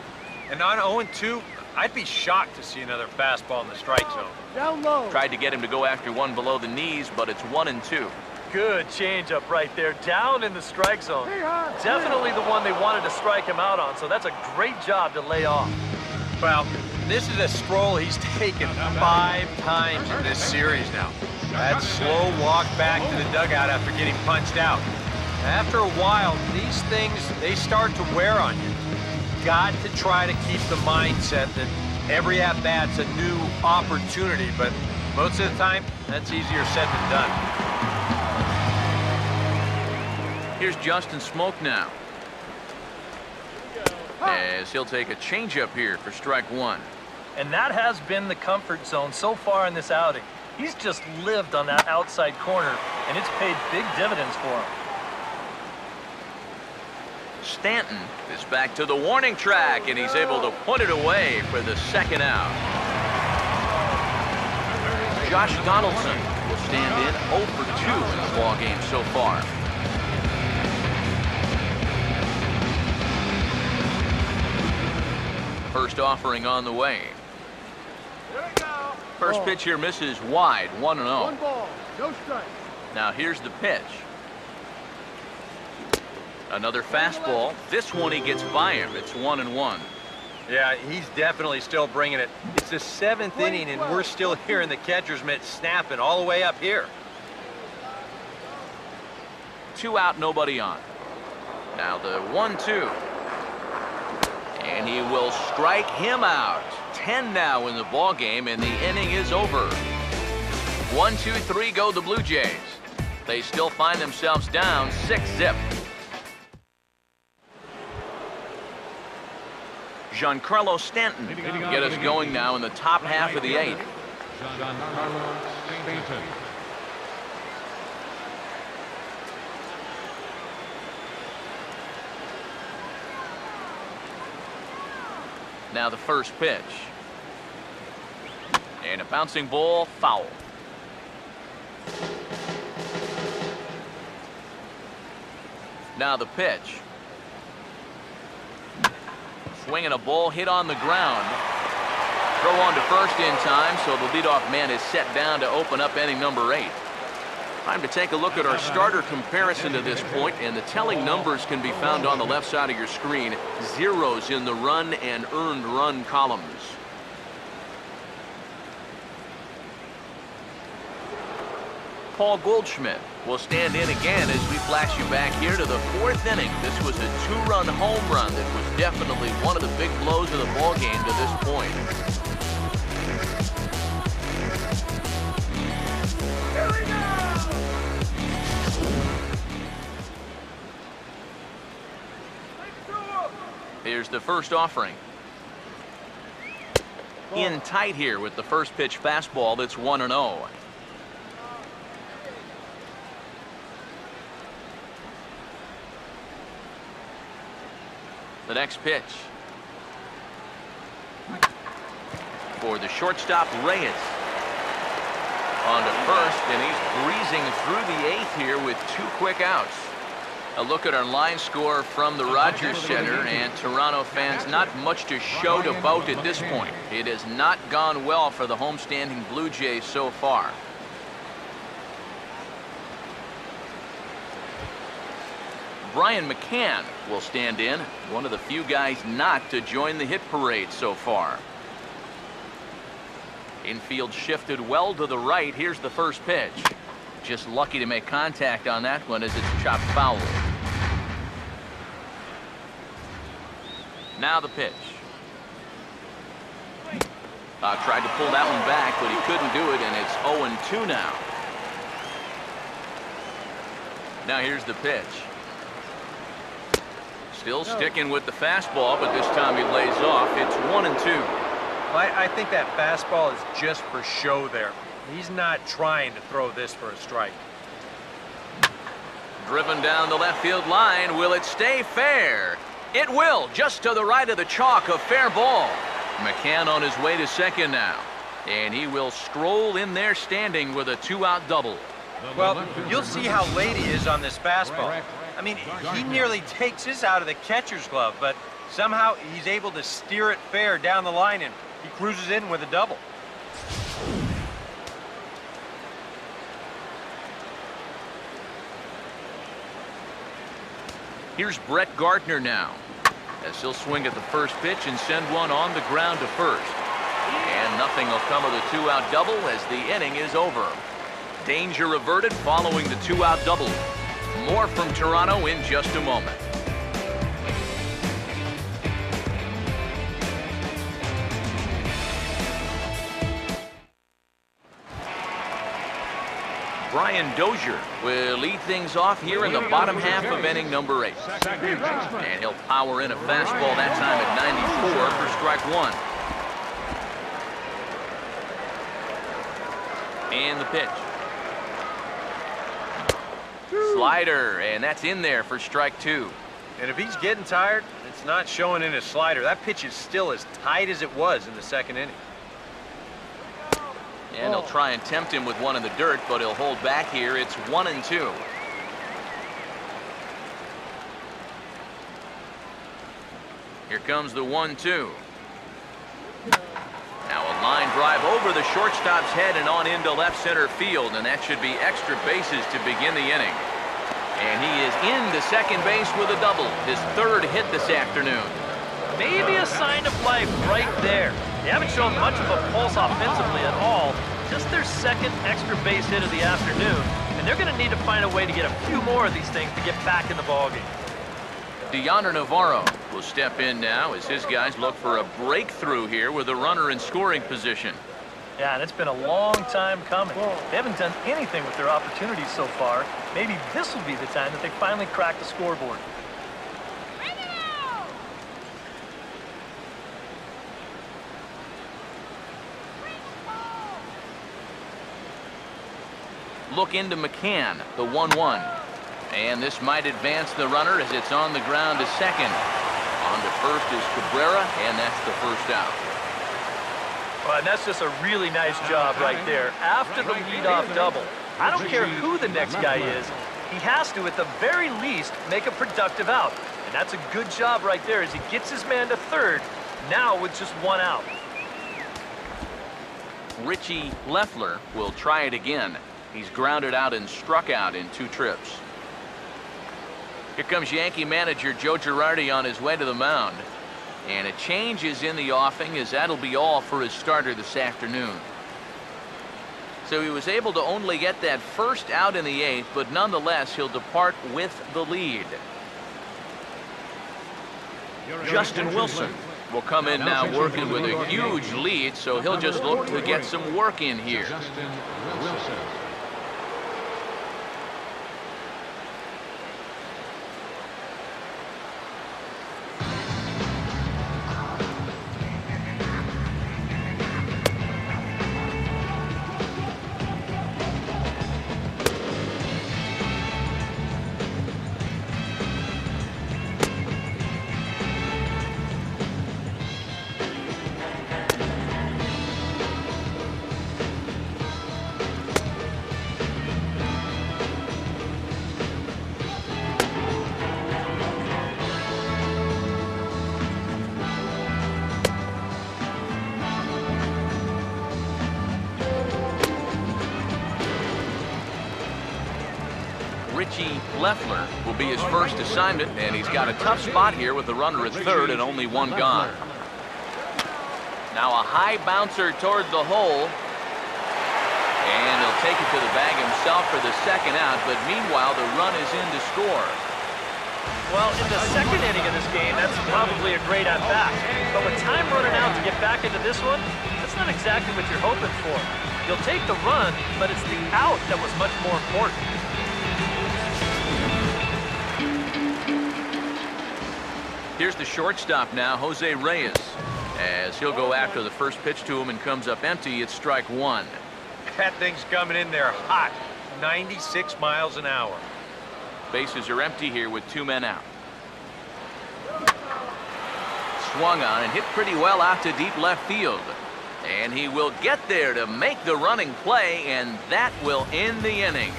And on 0-2, I'd be shocked to see another fastball in the strike zone. Down low. Tried to get him to go after one below the knees, but it's 1-2. Good changeup right there, down in the strike zone. Definitely the one they wanted to strike him out on, so that's a great job to lay off. Well, this is a stroll he's taken 5 times in this series now. That slow walk back to the dugout after getting punched out. After a while, these things, they start to wear on you. Got to try to keep the mindset that every at-bat's a new opportunity, but most of the time, that's easier said than done. Here's Justin Smoke now, as he'll take a changeup here for strike 1. And that has been the comfort zone so far in this outing. He's just lived on that outside corner, and it's paid big dividends for him. Stanton is back to the warning track, and he's able to put it away for the 2nd out. Josh Donaldson will stand in 0 for 2 in the ballgame so far. First offering on the way. First pitch here misses wide, 1-0. One ball, no strike. Now here's the pitch. Another fastball. This one he gets by him. It's 1-1. Yeah, he's definitely still bringing it. It's the 7th inning, and we're still hearing the catcher's mitt snapping all the way up here. 2 out, nobody on. Now the 1-2. And he will strike him out. 10 now in the ball game, and the inning is over. 1, 2, 3 go the Blue Jays. They still find themselves down 6-zip. Giancarlo Stanton get us going now in the top half of the 8th. Giancarlo Stanton. Now the first pitch. And a bouncing ball, foul. Now the pitch. Swinging a ball hit on the ground. Throw on to first in time, so the leadoff man is set down to open up inning number 8. Time to take a look at our starter comparison to this point, and the telling numbers can be found on the left side of your screen. Zeros in the run and earned run columns. Paul Goldschmidt will stand in again as we flash you back here to the 4th inning. This was a 2-run home run that was definitely one of the big blows of the ball game to this point. Here we go! Here's the first offering. In tight here with the first pitch fastball that's 1-0. The next pitch. For the shortstop, Reyes. On to first, and he's breezing through the 8th here with 2 quick outs. A look at our line score from the Rogers Center, and Toronto fans, not much to shout about at this point. It has not gone well for the homestanding Blue Jays so far. Brian McCann will stand in, one of the few guys not to join the hit parade so far. Infield shifted well to the right. Here's the first pitch. Just lucky to make contact on that one as it's chopped foul. Now the pitch. Tried to pull that one back, but he couldn't do it, and it's 0-2 now. Now here's the pitch. Still sticking with the fastball, but this time he lays off. It's 1-2. I think that fastball is just for show there. He's not trying to throw this for a strike. Driven down the left field line. Will it stay fair? It will, just to the right of the chalk, a fair ball. McCann on his way to second now. And he will stroll in there standing with a 2-out double. Well, you'll see how late he is on this fastball. I mean, he nearly takes this out of the catcher's glove, but somehow he's able to steer it fair down the line, and he cruises in with a double. Here's Brett Gardner now, as he'll swing at the first pitch and send one on the ground to first. And nothing will come of the 2-out double as the inning is over. Danger averted following the 2-out double. More from Toronto in just a moment. Brian Dozier will lead things off here in the bottom half of inning number 8. And he'll power in a fastball that time at 94 for strike 1. And the pitch. Slider, and that's in there for strike 2. And if he's getting tired, it's not showing in his slider. That pitch is still as tight as it was in the 2nd inning. And he'll try and tempt him with one in the dirt, but he'll hold back here. It's 1-2. Here comes the 1-2. Now a line drive over the shortstop's head and on into left center field, and that should be extra bases to begin the inning. And he is into second base with a double, his 3rd hit this afternoon. Maybe a sign of life right there. They haven't shown much of a pulse offensively at all. Just their 2nd extra base hit of the afternoon, and they're going to need to find a way to get a few more of these things to get back in the ballgame. Deoner Navarro will step in now as his guys look for a breakthrough here with a runner in scoring position. Yeah, and it's been a long time coming. They haven't done anything with their opportunities so far. Maybe this will be the time that they finally crack the scoreboard. Look into McCann, the 1-1. And this might advance the runner as it's on the ground to second. On to first is Cabrera, and that's the first out. Well, and that's just a really nice job right there. After the leadoff double, I don't care who the next guy is, He has to, at the very least, make a productive out. And that's a good job right there as he gets his man to third, now with just one out. Richie Leffler will try it again. He's grounded out and struck out in 2 trips. Here comes Yankee manager Joe Girardi on his way to the mound. And a change is in the offing, as that'll be all for his starter this afternoon. So he was able to only get that first out in the 8th, but nonetheless he'll depart with the lead. Justin Wilson will come in now working with a huge lead, so he'll just look to get some work in here. Justin Wilson. Richie Leffler will be his first assignment, and he's got a tough spot here with the runner at third and only 1 gone. Now a high bouncer toward the hole, and he'll take it to the bag himself for the second out, but meanwhile the run is in to score. Well, in the second inning of this game, that's probably a great at-bat. But with time running out to get back into this one, that's not exactly what you're hoping for. You'll take the run, but it's the out that was much more important. Here's the shortstop now, Jose Reyes, as he'll go after the first pitch to him and comes up empty. It's strike 1. That thing's coming in there hot, 96 miles an hour. Bases are empty here with 2 men out. Swung on and hit pretty well out to deep left field. And he will get there to make the running play, and that will end the inning.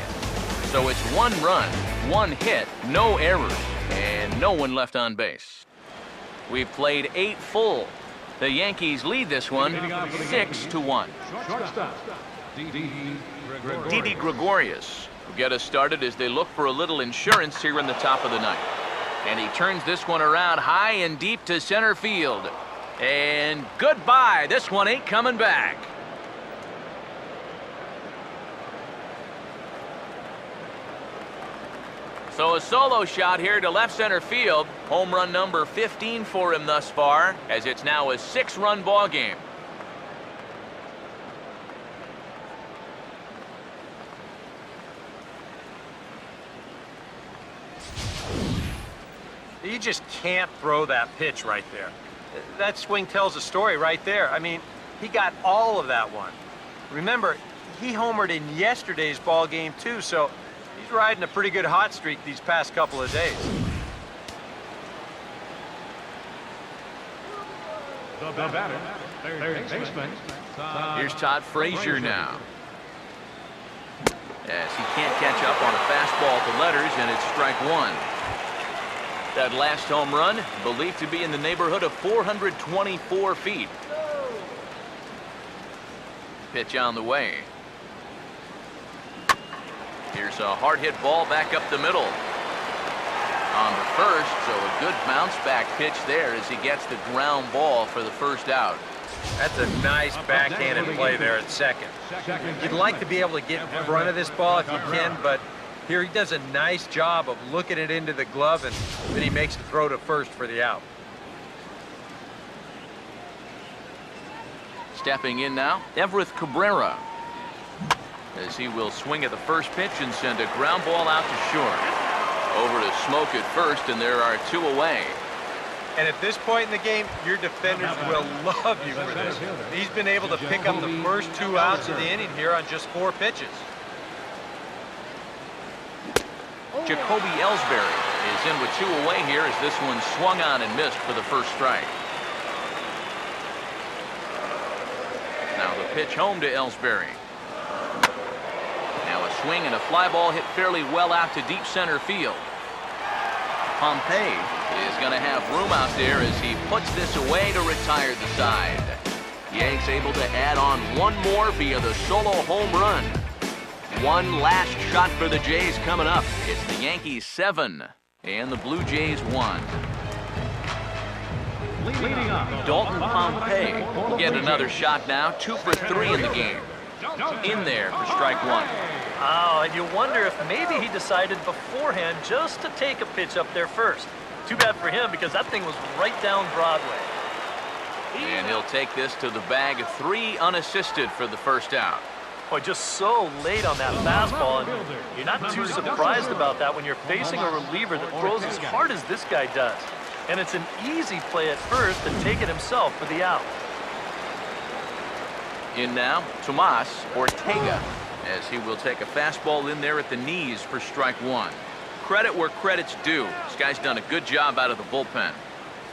So it's 1 run, 1 hit, no errors, and no one left on base. We've played 8 full. The Yankees lead this one 6-1. Shortstop. Didi Gregorius will get us started as they look for a little insurance here in the top of the 9th. And he turns this one around high and deep to center field. And goodbye. This one ain't coming back. So a solo shot here to left center field. Home run number 15 for him thus far, as it's now a 6-run ball game. You just can't throw that pitch right there. That swing tells a story right there. I mean, he got all of that one. Remember, he homered in yesterday's ball game too, so he's riding a pretty good hot streak these past couple of days. The batter, third baseman. Here's Todd Frazier now, as he can't catch up on a fastball at the letters, and it's strike 1. That last home run believed to be in the neighborhood of 424 feet. Pitch on the way. Here's a hard hit ball back up the middle. On the first, so a good bounce back pitch there as he gets the ground ball for the first out. That's a nice backhanded play there at second. You'd like to be able to get in front of this ball if you can, but here he does a nice job of looking it into the glove, and then he makes the throw to first for the out. Stepping in now, Everett Cabrera, as he will swing at the first pitch and send a ground ball out to short. Over to Smoke at first, and there are 2 away. And at this point in the game, your defenders will love you for this. He's been able to pick up the first 2 outs of the inning here on just 4 pitches. Jacoby Ellsbury is in with 2 away here as this one swung on and missed for the first strike. Now the pitch home to Ellsbury. Now a swing and a fly ball hit fairly well out to deep center field. Pompey is going to have room out there as he puts this away to retire the side. Yanks able to add on one more via the solo home run. One last shot for the Jays coming up. It's the Yankees 7 and the Blue Jays 1. Leading up, Dalton Pompey will get another shot now. 2 for 3 in the game. In there for strike 1. Oh, and you wonder if maybe he decided beforehand just to take a pitch up there first. Too bad for him because that thing was right down Broadway. And he'll take this to the bag. 3 unassisted for the first out. Boy, just so late on that fastball, and you're not too surprised about that when you're facing a reliever that throws as hard as this guy does. And it's an easy play at first to take it himself for the out. In now, Tomas Ortega, as he will take a fastball in there at the knees for strike 1. Credit where credit's due. This guy's done a good job out of the bullpen.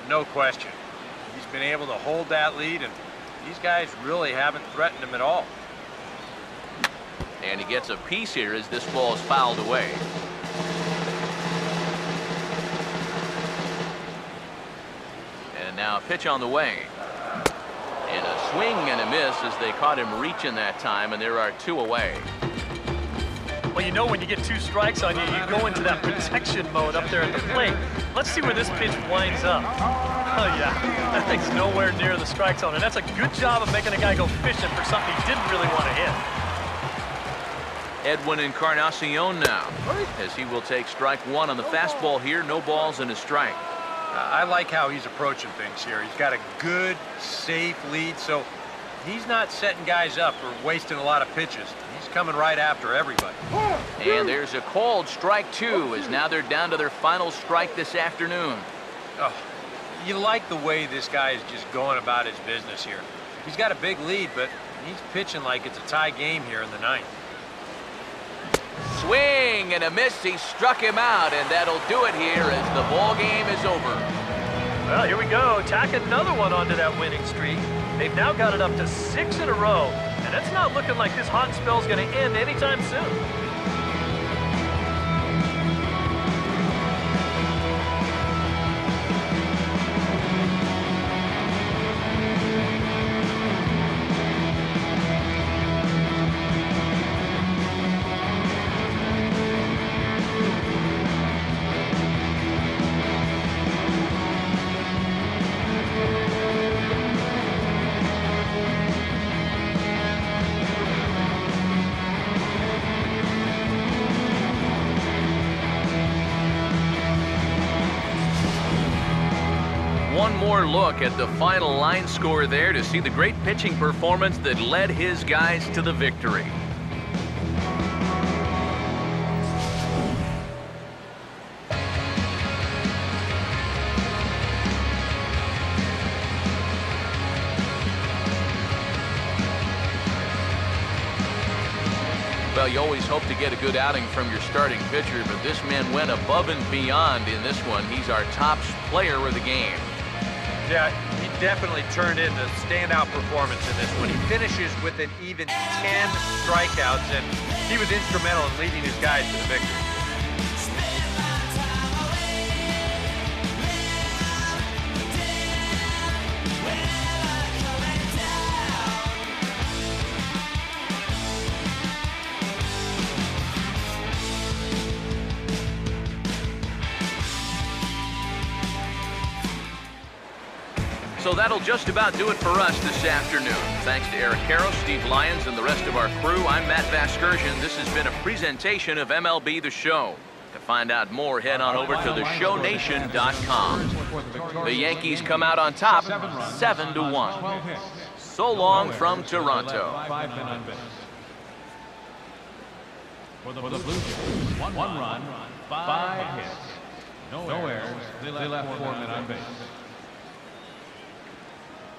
No question. He's been able to hold that lead, and these guys really haven't threatened him at all. And he gets a piece here as this ball is fouled away. And now a pitch on the way. And a swing and a miss as they caught him reaching that time, and there are 2 away. Well, you know when you get 2 strikes on you, you go into that protection mode up there at the plate. Let's see where this pitch winds up. Oh, yeah, that thing's nowhere near the strike zone, and that's a good job of making a guy go fishing for something he didn't really want to hit. Edwin Encarnacion now, as he will take strike 1 on the fastball here. No balls and a strike. I like how he's approaching things here. He's got a good, safe lead, so he's not setting guys up or wasting a lot of pitches. He's coming right after everybody. And there's a called strike 2, as now they're down to their final strike this afternoon. Oh, you like the way this guy is just going about his business here. He's got a big lead, but he's pitching like it's a tie game here in the 9th. Swing and a miss. He struck him out, and that'll do it here as the ball game is over. Well, here we go. Tack another one onto that winning streak. They've now got it up to 6 in a row, and it's not looking like this hot spell's going to end anytime soon. One more look at the final line score there to see the great pitching performance that led his guys to the victory. Well, you always hope to get a good outing from your starting pitcher, but this man went above and beyond in this one. He's our top player of the game. Yeah, he definitely turned in a standout performance in this one. He finishes with an even 10 strikeouts, and he was instrumental in leading his guys to the victory. So that'll just about do it for us this afternoon. Thanks to Eric Karros, Steve Lyons, and the rest of our crew. I'm Matt Vasgersian. This has been a presentation of MLB The Show. To find out more, head on over to theshownation.com. The Yankees come out on top, 7-1. So long from Toronto. For the Blue Jays, one run, 5 hits. No errors. They left 4 men on base.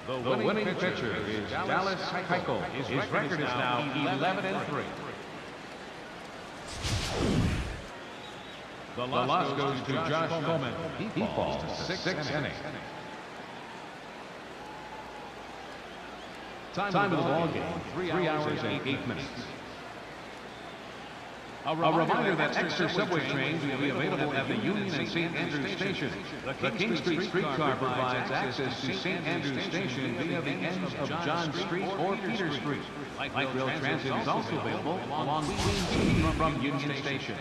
The winning pitcher is Dallas Keuchel. His record is now 11-3. The loss goes to Josh Coleman. He falls to 6th inning. Time of the ball game, 3 hours and 8 minutes. A reminder that extra subway trains will be available at the Union and St. Andrews Station. The King Street streetcar provides access to St. Andrews Station via the ends of John Street or Peter Street. Light rail transit is also available along Queen Street from Union Station.